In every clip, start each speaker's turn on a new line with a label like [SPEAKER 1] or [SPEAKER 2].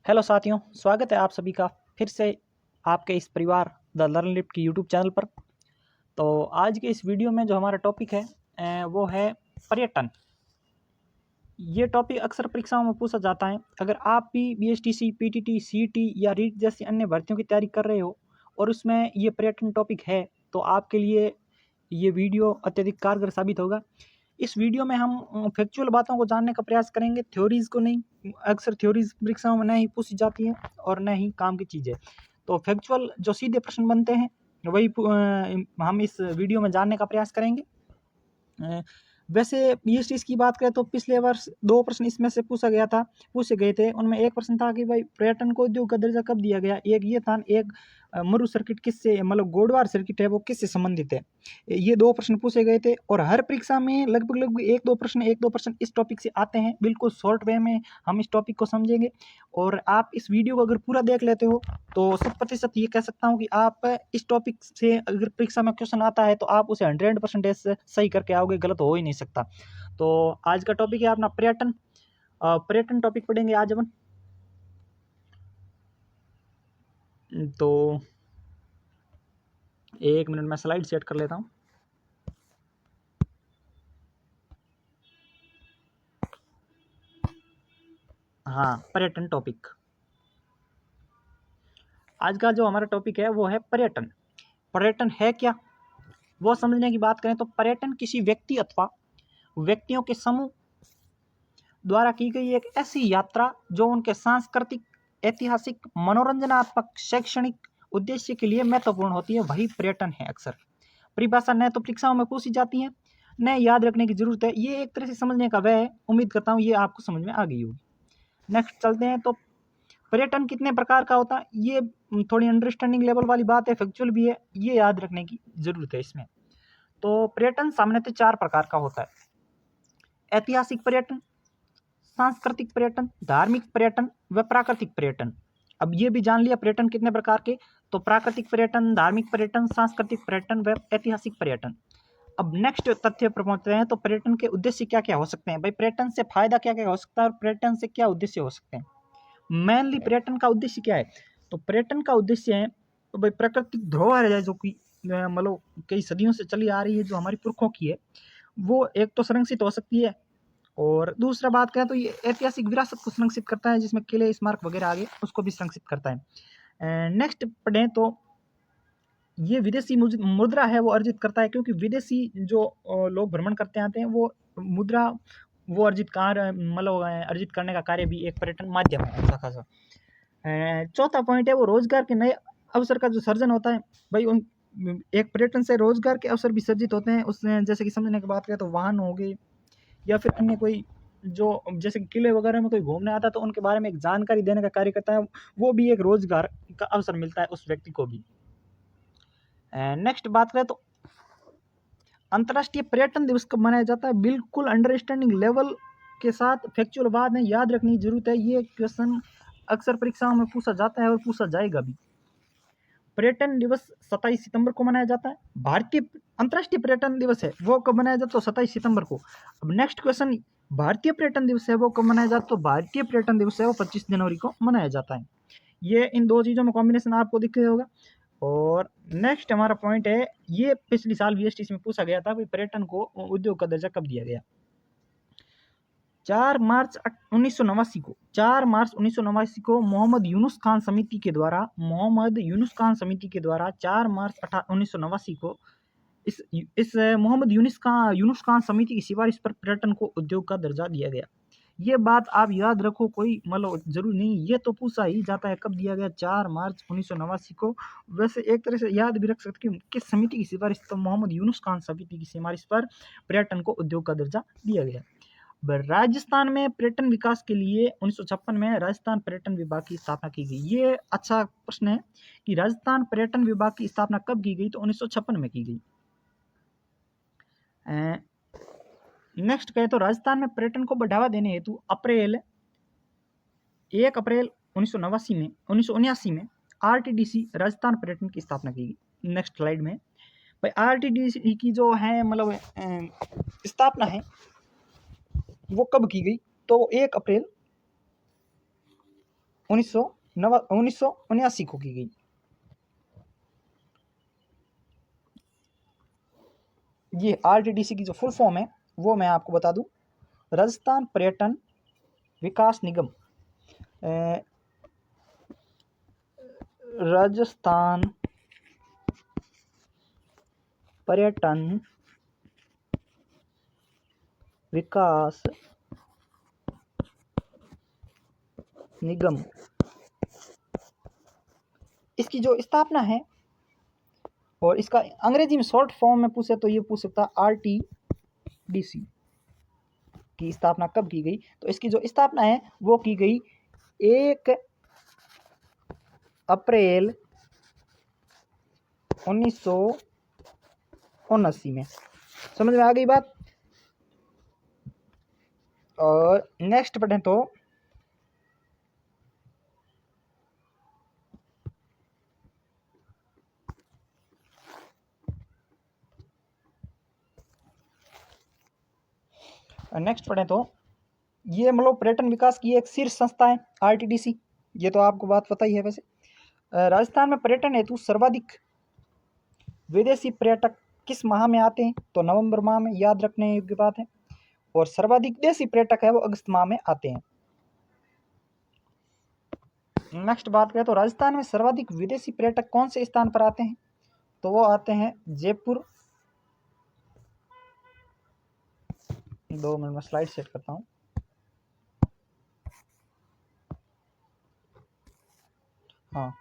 [SPEAKER 1] Hello साथियों, स्वागत है आप सभी का फिर से आपके इस परिवार द लर्न लिफ्ट की यूट्यूब चैनल पर। तो आज के इस वीडियो में जो हमारा टॉपिक है वो है पर्यटन। ये टॉपिक अक्सर परीक्षाओं में पूछा जाता है। अगर आप भी बीएसटीसी, पीटीटी, सीईटी या रीट जैसी अन्य भर्तियों की तैयारी कर रहे हो और उसमें ये पर्यटन टॉपिक है तो आपके लिए ये वीडियो अत्यधिक कारगर साबित होगा। इस वीडियो में हम फैक्चुअल बातों को जानने का प्रयास करेंगे, थ्योरीज को नहीं। अक्सर थ्योरीज परीक्षाओं में न ही पूछी जाती हैं और न ही काम की चीज़ें। तो फैक्चुअल जो सीधे प्रश्न बनते हैं वही हम इस वीडियो में जानने का प्रयास करेंगे। वैसे इस चीज़ की बात करें तो पिछले वर्ष 2 प्रश्न इसमें से पूछे गए थे। उनमें एक प्रश्न था कि भाई पर्यटन को उद्योग का दर्जा कब दिया गया? एक ये था, एक मरु सर्किट किससे मतलब गोडवार सर्किट है वो किससे संबंधित है? ये 2 प्रश्न पूछे गए थे और हर परीक्षा में लगभग 1-2 प्रश्न इस टॉपिक से आते हैं। बिल्कुल शॉर्ट वे में हम इस टॉपिक को समझेंगे और आप इस वीडियो को अगर पूरा देख लेते हो तो 100% ये कह सकता हूँ कि आप इस टॉपिक से अगर परीक्षा में क्वेश्चन आता है तो आप उसे 100% सही करके आओगे, गलत हो ही नहीं सकता। तो आज का टॉपिक है अपना पर्यटन। पर्यटन टॉपिक पढ़ेंगे आज अपन। तो 1 मिनट में स्लाइड सेट कर लेता हूँ। हाँ, पर्यटन टॉपिक। आज का जो हमारा टॉपिक है वो है पर्यटन। पर्यटन है क्या, वो समझने की बात करें तो पर्यटन किसी व्यक्ति अथवा व्यक्तियों के समूह द्वारा की गई एक ऐसी यात्रा जो उनके सांस्कृतिक, ऐतिहासिक, मनोरंजनात्मक, शैक्षणिक उद्देश्य के लिए महत्वपूर्ण होती है, वही पर्यटन है। अक्सर परिभाषा न तो परीक्षाओं में पूछी जाती है न याद रखने की जरूरत है। ये एक तरह से समझने का वह है। उम्मीद करता हूँ ये आपको समझ में आ गई होगी। नेक्स्ट चलते हैं। तो पर्यटन कितने प्रकार का होता है, ये थोड़ी अंडरस्टैंडिंग लेवल वाली बात है, फैक्चुअल भी है, ये याद रखने की जरूरत है इसमें। तो पर्यटन सामान्यतः 4 प्रकार का होता है: ऐतिहासिक पर्यटन, सांस्कृतिक पर्यटन, धार्मिक पर्यटन व प्राकृतिक पर्यटन। अब ये भी जान लिया पर्यटन कितने प्रकार के। तो प्राकृतिक पर्यटन, धार्मिक पर्यटन, सांस्कृतिक पर्यटन व ऐतिहासिक पर्यटन। अब नेक्स्ट तथ्य पर पहुंचते हैं। तो पर्यटन के उद्देश्य क्या क्या हो सकते हैं? भाई पर्यटन से फायदा क्या क्या हो सकता है और पर्यटन से क्या उद्देश्य हो सकते हैं? मेनली पर्यटन का उद्देश्य क्या है? तो पर्यटन का उद्देश्य है तो भाई प्राकृतिक धरोहर है जो कि मतलब कई सदियों से चली आ रही है, जो हमारी पुरखों की है, वो एक तो संरक्षित हो सकती है। और दूसरा बात करें तो ये ऐतिहासिक विरासत को संरक्षित करता है, जिसमें किले, स्मारक वगैरह आगे उसको भी संरक्षित करता है। नेक्स्ट पढ़ें तो ये विदेशी मुद्रा है वो अर्जित करता है, क्योंकि विदेशी जो लोग भ्रमण करते आते हैं वो मुद्रा वो अर्जित करने का कार्य भी एक पर्यटन माध्यम है अच्छा खासा। चौथा पॉइंट है वो रोजगार के नए अवसर का जो सर्जन होता है। भाई उन एक पर्यटन से रोजगार के अवसर भी सर्जित होते हैं। उसमें जैसे कि समझने की बात करें तो वाहन हो गए या फिर अन्य कोई जो जैसे कि किले वगैरह में कोई घूमने आता है तो उनके बारे में एक जानकारी देने का कार्य करता है। वो भी एक रोजगार का अवसर मिलता है उस व्यक्ति को भी। नेक्स्ट बात करें तो अंतर्राष्ट्रीय पर्यटन दिवस कब मनाया जाता है? बिल्कुल अंडरस्टैंडिंग लेवल के साथ फैक्चुअल बात है, याद रखने की जरूरत है। ये क्वेश्चन अक्सर परीक्षाओं में पूछा जाता है और पूछा जाएगा भी। पर्यटन दिवस 27 सितंबर को मनाया जाता है। भारतीय अंतर्राष्ट्रीय पर्यटन दिवस है वो कब मनाया जाता है? 27 सितंबर को। अब नेक्स्ट क्वेश्चन, भारतीय पर्यटन दिवस है वो कब मनाया जाता है? तो भारतीय पर्यटन दिवस है वो 25 जनवरी को मनाया जाता है। ये इन दो चीज़ों में कॉम्बिनेशन आपको दिख रहा होगा। और नेक्स्ट हमारा पॉइंट है, ये पिछली साल बीएसटीसी में पूछा गया था कि पर्यटन को उद्योग का दर्जा कब दिया गया? 4 मार्च 1989 को मोहम्मद यूनुस खान समिति के द्वारा 4 मार्च 1989 को इस मोहम्मद यूनुस खान समिति की सिफारिश पर पर्यटन को उद्योग का दर्जा दिया गया। ये बात आप याद रखो, कोई मतलब जरूरी नहीं, ये तो पूछा ही जाता है कब दिया गया, 4 मार्च 1989 को। वैसे एक तरह से याद भी रख सकते कि किस समिति की सिफारिश, तो मोहम्मद यूनुस खान समिति की सिफारिश पर पर्यटन को उद्योग का दर्जा दिया गया। राजस्थान में पर्यटन विकास के लिए 1956 में राजस्थान पर्यटन विभाग की स्थापना की गई। ये अच्छा प्रश्न है कि राजस्थान पर्यटन विभाग की स्थापना कब की गई? तो 1956 में की गई। नेक्स्ट कहे तो राजस्थान में पर्यटन को बढ़ावा देने हेतु 1 अप्रैल 1979 में आरटीडीसी राजस्थान पर्यटन की स्थापना की गई। नेक्स्ट स्लाइड में भाई आरटीडीसी की जो है मतलब स्थापना है वो कब की गई? तो 1 अप्रैल 1979 को की गई। ये RTDC की जो फुल फॉर्म है वो मैं आपको बता दूं, राजस्थान पर्यटन विकास निगम। राजस्थान पर्यटन विकास निगम, इसकी जो स्थापना है, और इसका अंग्रेजी में शॉर्ट फॉर्म में पूछे तो ये पूछ सकता RTDC की स्थापना कब की गई। तो इसकी जो स्थापना है वो की गई 1 अप्रैल 1979 में। समझ में आ गई बात। और नेक्स्ट पढ़ें तो ये मतलब पर्यटन विकास की एक शीर्ष संस्था है RTDC। ये तो आपको बात पता ही है। वैसे राजस्थान में पर्यटन हेतु सर्वाधिक विदेशी पर्यटक किस माह में आते हैं? तो नवंबर माह में, याद रखने योग्य बात है। और सर्वाधिक देशी पर्यटक है वो अगस्त माह में आते हैं। नेक्स्ट बात करें तो राजस्थान में सर्वाधिक विदेशी पर्यटक कौन से स्थान पर आते हैं? तो वो आते हैं जयपुर। 2 मिनट में स्लाइड सेट करता हूँ। हाँ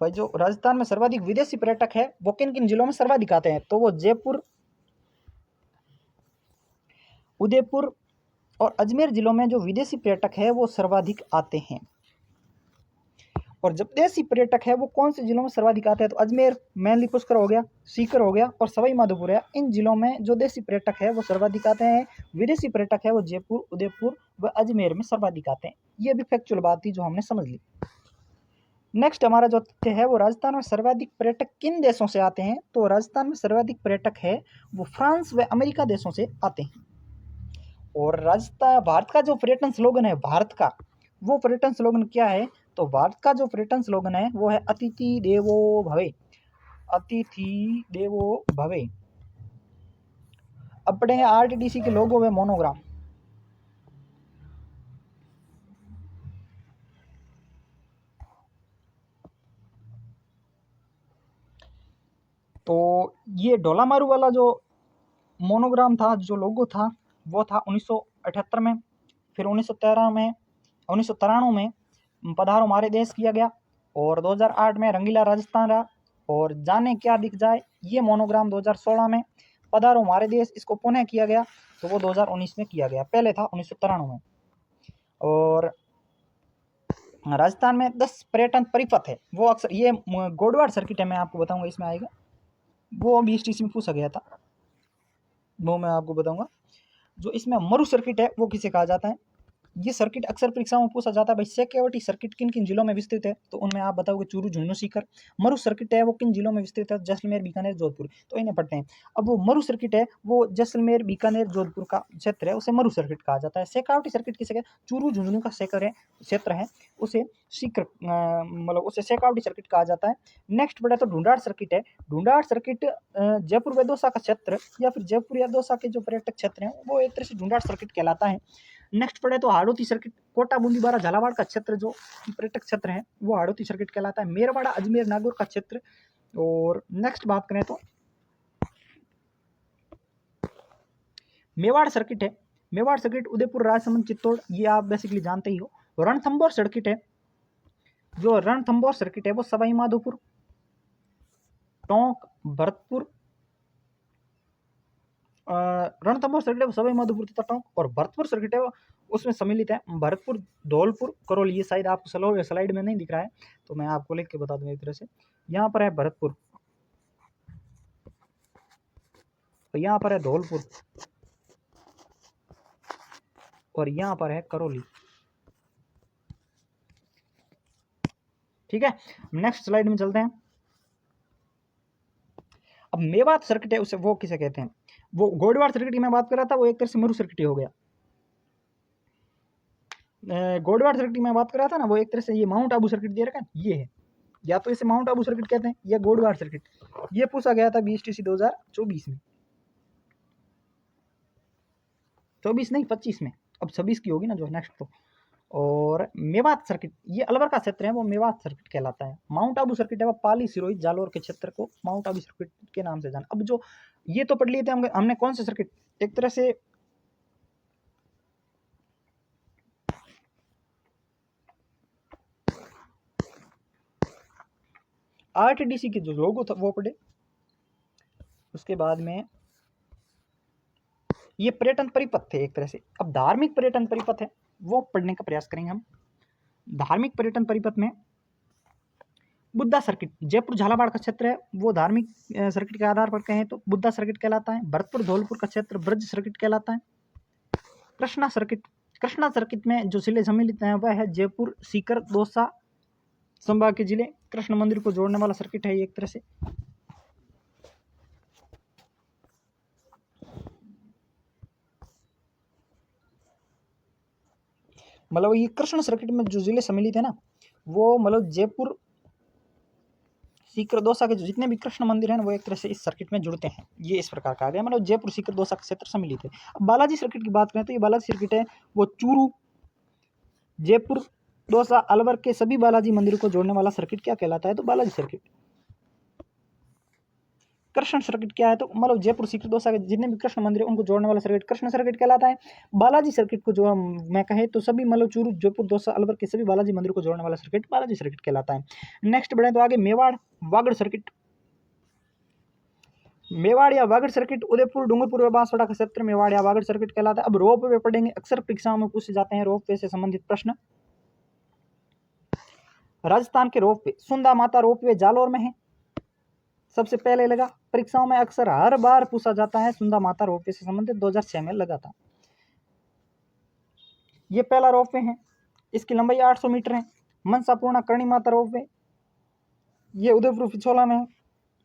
[SPEAKER 1] भाई, जो राजस्थान में सर्वाधिक विदेशी पर्यटक है वो किन किन जिलों में सर्वाधिक आते हैं? तो वो जयपुर, उदयपुर और अजमेर जिलों में जो विदेशी पर्यटक है वो सर्वाधिक आते हैं। और जब देशी पर्यटक है वो कौन से जिलों में सर्वाधिक आते हैं? तो अजमेर, मेनली पुष्कर हो गया, सीकर हो गया और सवाई माधोपुर है। इन जिलों में जो देशी पर्यटक है वो सर्वाधिक आते हैं। विदेशी पर्यटक है वो जयपुर, उदयपुर व अजमेर में सर्वाधिक आते हैं। ये भी फैक्चुअल बात थी जो हमने समझ ली। नेक्स्ट हमारा जो तथ्य है वो राजस्थान में सर्वाधिक पर्यटक किन देशों से आते हैं? तो राजस्थान में सर्वाधिक पर्यटक है वो फ्रांस व अमेरिका देशों से आते हैं। और राजस्थान, भारत का जो पर्यटन स्लोगन है, भारत का वो पर्यटन स्लोगन क्या है? तो भारत का जो पर्यटन स्लोगन है वो है अतिथि देवो भवे। अतिथि देवो भवे। अब पढ़ेंगे RTDC के लोगो व मोनोग्राम। तो ये ढोलामारू वाला जो मोनोग्राम था, जो लोगो था, वो था 1978 में। फिर 1993 में पधारो हमारे देश किया गया। और 2008 में रंगीला राजस्थान रहा। और जाने क्या दिख जाए ये मोनोग्राम 2016 में पधारो हमारे देश, इसको पुनः किया गया। तो वो 2019 में किया गया, पहले था 1993 में। और राजस्थान में 10 पर्यटन परिपथ है। वो अक्सर ये गोडवाड़ सर्किट है, मैं आपको बताऊंगा, इसमें आएगा। वो अभी STC में पूछा गया था, वो मैं आपको बताऊंगा। जो इसमें मरु सर्किट है वो किसे कहा जाता है? ये सर्किट अक्सर परीक्षाओं में पूछा जाता है भाई, सिक्योरिटी सर्किट किन किन जिलों में विस्तृत है? तो उनमें आप बताओगे चूरू, झुंझुनू, सीकर। मरु सर्किट है वो किन जिलों में विस्तृत है? जैसलमेर, बीकानेर, जोधपुर। तो इन्हें पढ़ते हैं। अब वो मरु सर्किट है वो जैसलमेर, बीकानेर, जोधपुर का क्षेत्र है, उसे मरु सर्किट कहा जाता है। सिक्योरिटी सर्किट किसे कहते हैं? चूरू, झुंझुनू का क्षेत्र है, उसे सीकर मतलब उसे सिक्योरिटी सर्किट कहा जाता है। नेक्स्ट पढ़े तो ढूंढाड़ सर्किट है। ढूंढाड़ सर्किट जयपुर व दौसा का क्षेत्र या फिर जयपुर या दौसा के जो पर्यटक क्षेत्र हैं वो एक तरह से ढूंढाड़ सर्किट कहलाता है। नेक्स्ट पढ़े तो हाड़ौती सर्किट। कोटा, बूंदी, बारा, झालावाड़ का क्षेत्र जो पर्यटक क्षेत्र है वो हाड़ौती सर्किट कहलाता है। मेरवाड़ा, अजमेर, नागौर का क्षेत्र। और नेक्स्ट बात करें तो मेवाड़ सर्किट है। मेवाड़ सर्किट उदयपुर, राजसमंद, चित्तौड़, ये आप बेसिकली जानते ही हो। रणथंभौर सर्किट है। जो रणथंभौर सर्किट है वो सवाई माधोपुर, टोंक, भरतपुर, रणथंभौर सर्किट है वो सवाई माधोपुर तथा टोंक। और भरतपुर सर्किट है वो उसमें सम्मिलित है भरतपुर, धौलपुर, करौली। ये शायद आपको स्लाइड में नहीं दिख रहा है तो मैं आपको लिख के बता दूंगा एक तरह से। यहाँ पर है भरतपुर, तो यहाँ पर है धौलपुर और यहाँ पर है करौली। ठीक है, नेक्स्ट स्लाइड में चलते हैं। अब मेवात सर्किट है उसे वो किसे कहते हैं? वो गोडवाड़ सर्किट की मैं बात कर रहा था, वो एक तरह से मरु सर्किट हो गया। गोडवाड सर्किट की मैं बात कर रहा था ना, वो एक तरह से ये माउंट आबू सर्किट दे रखा है, ये है, या तो इसे माउंट आबू सर्किट कहते हैं या गोडवाड सर्किट। ये पूछा गया था BSTC 2024 में, 24 नहीं 25 में, अब 26 की होगी ना जो नेक्स्ट तो। और मेवात सर्किट, ये अलवर का क्षेत्र है, वो मेवात सर्किट कहलाता है। माउंट आबू सर्किट है वो पाली सिरोही जालोर के क्षेत्र को माउंट आबू सर्किट के नाम से जाना। अब जो ये तो पढ़ लिए थे हमने कौन से सर्किट, एक तरह से RTDC के जो लोगो था वो पढ़े। उसके बाद में ये पर्यटन परिपथ थे एक तरह से। अब धार्मिक पर्यटन परिपथ है वो पढ़ने का प्रयास करेंगे हम। धार्मिक पर्यटन परिपथ में बुद्धा सर्किट, जयपुर झालावाड़ का क्षेत्र है वो धार्मिक सर्किट के आधार पर कहें तो बुद्धा सर्किट कहलाता है। भरतपुर धौलपुर का क्षेत्र ब्रज सर्किट कहलाता है। कृष्णा सर्किट, कृष्णा सर्किट में जो जिले सम्मिलित हैं वह है जयपुर, सीकर, दौसा संभाग के जिले। कृष्ण मंदिर को जोड़ने वाला सर्किट है ये एक तरह से। मतलब ये कृष्ण सर्किट में जो जिले सम्मिलित है ना, वो मतलब जयपुर, सीकर, दौसा के जो जितने भी कृष्ण मंदिर हैं वो एक तरह से इस सर्किट में जुड़ते हैं। ये इस प्रकार कहा गया, मतलब जयपुर, सीकर, दौसा का क्षेत्र सम्मिलित है। अब बालाजी सर्किट की बात करें तो ये बालाजी सर्किट है वो चूरू, जयपुर, दौसा, अलवर के सभी बालाजी मंदिरों को जोड़ने वाला सर्किट क्या कहलाता है, तो बालाजी सर्किट। कृष्ण सर्किट क्या है, तो मतलब जयपुर, सीकर, दौसा के जितने भी कृष्ण मंदिर है उनको जोड़ने वाला सर्किट कृष्ण सर्किट कहलाता है। बालाजी सर्किट को जो मैं कहे तो सभी मतलब चूरू, जयपुर, दौसा, अलवर के सभी बालाजी मंदिरों को जोड़ने वाला सर्किट बालाजी सर्किट कहलाता है। नेक्स्ट बढ़े तो आगे मेवाड़ वागड़ सर्किट। मेवाड़ या वागड़ सर्किट उदयपुर, डूंगरपुर व बांसवाड़ा का क्षेत्र मेवाड़ या वागड़ सर्किट कहलाता है। अब रोप वे पढ़ेंगे, अक्सर परीक्षाओं में पूछे जाते हैं रोप वे से संबंधित प्रश्न। राजस्थान के रोप वे, सुंदा माता रोप वे जालोर में है, सबसे पहले लगा। परीक्षाओं में अक्सर हर बार पूछा जाता है, सुंदा माता रोप वे से संबंधित 2006 में लगा था। ये पहला रोप वे है, इसकी लंबाई 800 मीटर है। मनसापूर्णा करणी माता रोप वे, ये उदयपुर पिछोला में है,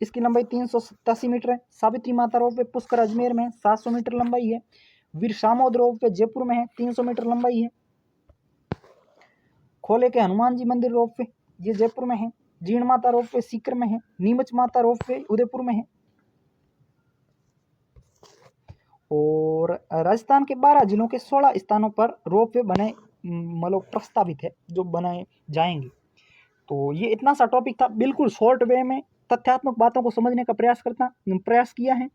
[SPEAKER 1] इसकी लंबाई 387 मीटर है। सावित्री माता रोप वे पुष्कर अजमेर में 700 मीटर लंबाई है। वीर सामोद रोप वे जयपुर में है, 300 मीटर लंबाई है। खोले के हनुमान जी मंदिर रोप वे ये जयपुर में है। जीण माता रोप वे सीकर में है। नीमच माता रोप वे उदयपुर में है। और राजस्थान के 12 जिलों के 16 स्थानों पर रोप वे बने मतलब प्रस्तावित है जो बनाए जाएंगे। तो ये इतना सा टॉपिक था, बिल्कुल शॉर्ट वे में तथ्यात्मक बातों को समझने का प्रयास किया है।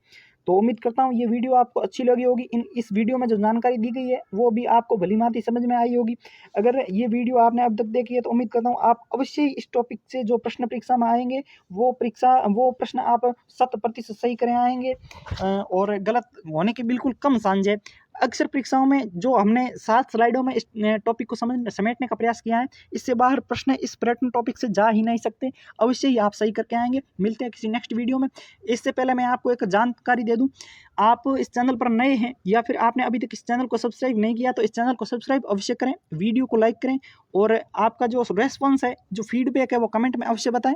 [SPEAKER 1] तो उम्मीद करता हूँ ये वीडियो आपको अच्छी लगी होगी। इस वीडियो में जो जानकारी दी गई है वो भी आपको भलीभांति समझ में आई होगी। अगर ये वीडियो आपने अब तक देखी है तो उम्मीद करता हूँ आप अवश्य ही इस टॉपिक से जो प्रश्न परीक्षा में आएंगे वो प्रश्न आप 100% सही करें आएंगे और गलत होने के बिल्कुल कम चांस है। अक्सर परीक्षाओं में जो हमने 7 स्लाइडों में इस टॉपिक को समेटने का प्रयास किया है, इससे बाहर प्रश्न इस पर्यटन टॉपिक से जा ही नहीं सकते। अवश्य ही आप सही करके आएंगे। मिलते हैं किसी नेक्स्ट वीडियो में। इससे पहले मैं आपको एक जानकारी दे दूं, आप इस चैनल पर नए हैं या फिर आपने अभी तक इस चैनल को सब्सक्राइब नहीं किया तो इस चैनल को सब्सक्राइब अवश्य करें, वीडियो को लाइक करें और आपका जो रेस्पॉन्स है, जो फीडबैक है वो कमेंट में अवश्य बताएं,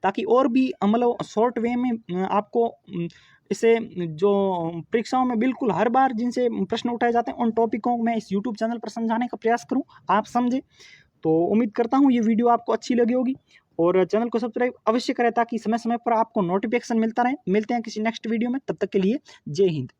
[SPEAKER 1] ताकि और भी मतलब शॉर्ट वे में आपको इसे जो परीक्षाओं में बिल्कुल हर बार जिनसे प्रश्न उठाए जाते हैं उन टॉपिकों को मैं इस यूट्यूब चैनल पर समझाने का प्रयास करूं, आप समझें। तो उम्मीद करता हूं ये वीडियो आपको अच्छी लगी होगी और चैनल को सब्सक्राइब अवश्य करें ताकि समय समय पर आपको नोटिफिकेशन मिलता रहे। मिलते हैं किसी नेक्स्ट वीडियो में, तब तक के लिए जय हिंद।